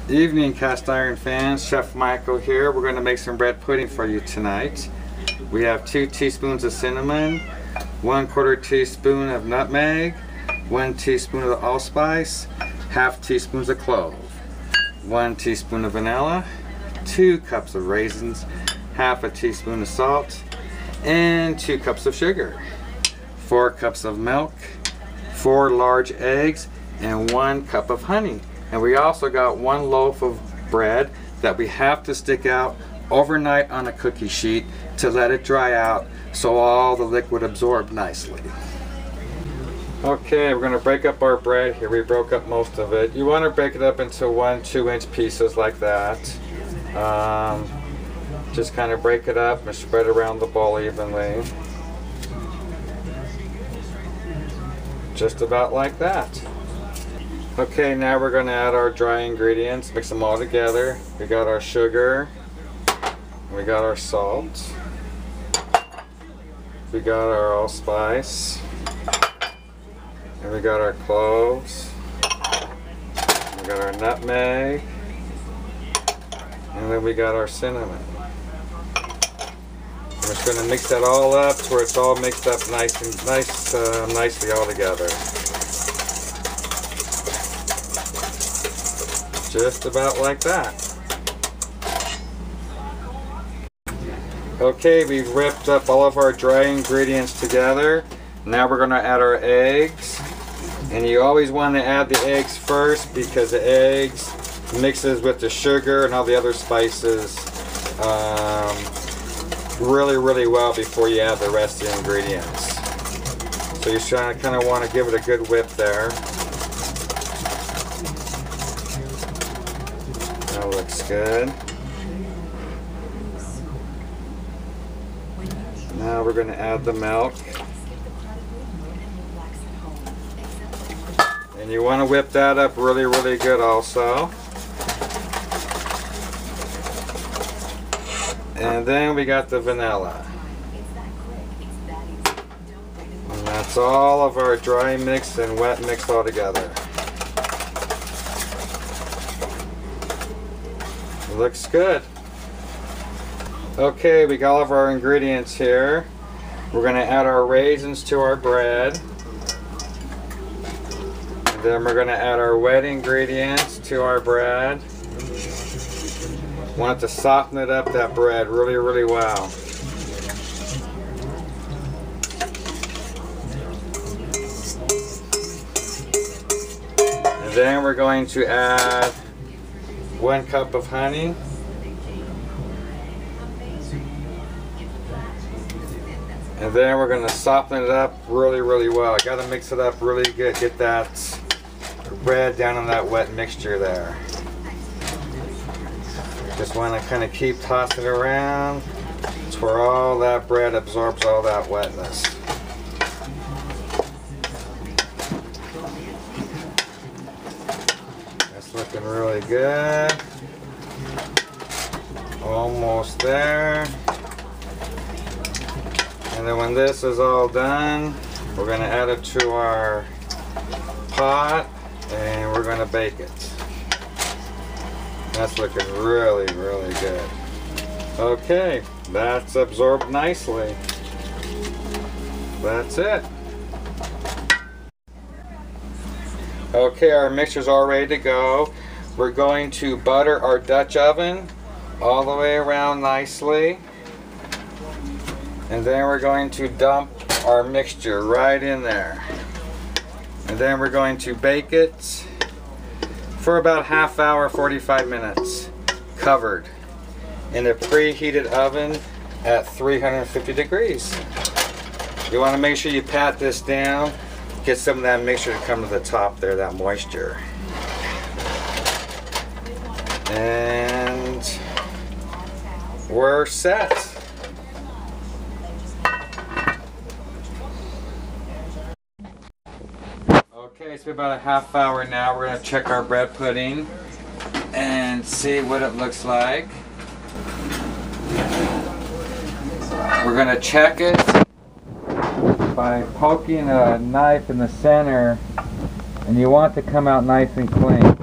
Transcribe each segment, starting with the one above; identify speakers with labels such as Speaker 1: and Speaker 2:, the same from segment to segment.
Speaker 1: Evening, cast iron fans. Chef Michael here. We're going to make some bread pudding for you tonight. We have 2 teaspoons of cinnamon, 1/4 teaspoon of nutmeg, 1 teaspoon of allspice, half teaspoons of clove, 1 teaspoon of vanilla, 2 cups of raisins, half a teaspoon of salt, and 2 cups of sugar, 4 cups of milk, 4 large eggs, and 1 cup of honey. And we also got 1 loaf of bread that we have to stick out overnight on a cookie sheet to let it dry out so all the liquid absorbs nicely. Okay, we're going to break up our bread here. We broke up most of it. You want to break it up into 1 2-inch pieces like that. Just kind of break it up and spread around the bowl evenly. Just about like that. Okay, now we're going to add our dry ingredients, mix them all together. We got our sugar, we got our salt, we got our allspice, and we got our cloves, we got our nutmeg, and then we got our cinnamon. We're just going to mix that all up to where it's all mixed up nicely all together. Just about like that. Okay, we've whipped up all of our dry ingredients together. Now we're going to add our eggs. And you always want to add the eggs first because the eggs mixes with the sugar and all the other spices really well before you add the rest of the ingredients. So you're kind of want to give it a good whip there. That looks good. Now we're going to add the milk. And you want to whip that up really good also. And then we got the vanilla. And that's all of our dry mix and wet mix all together. Looks good. Okay, we got all of our ingredients here. We're going to add our raisins to our bread. And then we're going to add our wet ingredients to our bread. Want to soften it up, that bread, really well. And then we're going to add 1 cup of honey. And then we're going to soften it up really well. Got to mix it up really good. Get that bread down in that wet mixture there. Just want to kind of keep tossing it around to where all that bread absorbs all that wetness. That's looking really good. Almost there. And then when this is all done, we're going to add it to our pot and we're going to bake it. That's looking really good. Okay, that's absorbed nicely. That's it. Okay, our mixture's all ready to go. We're going to butter our Dutch oven all the way around nicely. And then we're going to dump our mixture right in there. And then we're going to bake it for about ½ hour, 45 minutes, covered in a preheated oven at 350 degrees. You want to make sure you pat this down, get some of that mixture to come to the top there, that moisture. And we're set. Okay, it's been about a ½ hour now. We're going to check our bread pudding and see what it looks like. We're going to check it by poking a knife in the center, and you want it to come out nice and clean.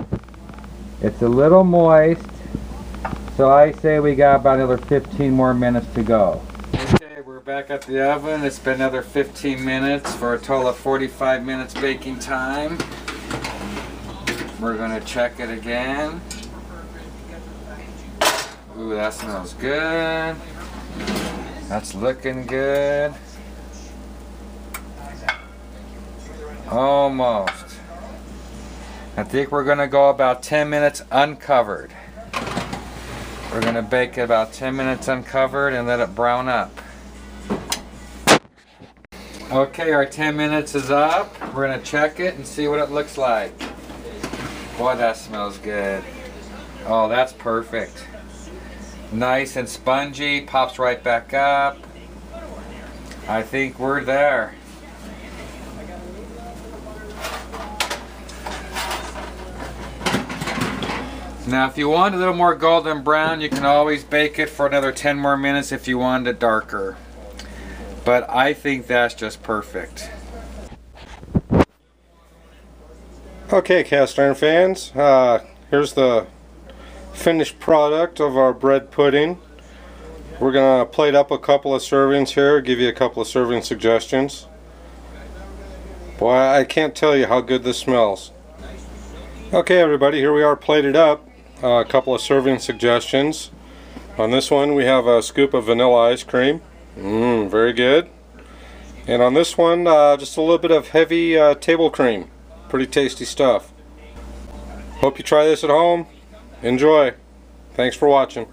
Speaker 1: It's a little moist, so I say we got about another 15 more minutes to go. Okay, we're back at the oven. It's been another 15 minutes for a total of 45 minutes baking time. We're gonna check it again. Ooh, that smells good. That's looking good. Almost. I think we're gonna go about 10 minutes uncovered. We're gonna bake it about 10 minutes uncovered and let it brown up. Okay, our 10 minutes is up. We're gonna check it and see what it looks like. Boy, that smells good. Oh, that's perfect. Nice and spongy, pops right back up. I think we're there. Now if you want a little more golden brown, you can always bake it for another 10 more minutes if you want it darker. But I think that's just perfect.
Speaker 2: Okay, cast iron fans, here's the finished product of our bread pudding. We're gonna plate up a couple of servings here, give you a couple of serving suggestions. Boy, I can't tell you how good this smells. Okay everybody, here we are plated up. A couple of serving suggestions. On this one we have a scoop of vanilla ice cream. Very good. And on this one, just a little bit of heavy table cream. Pretty tasty stuff. Hope you try this at home. Enjoy. Thanks for watching.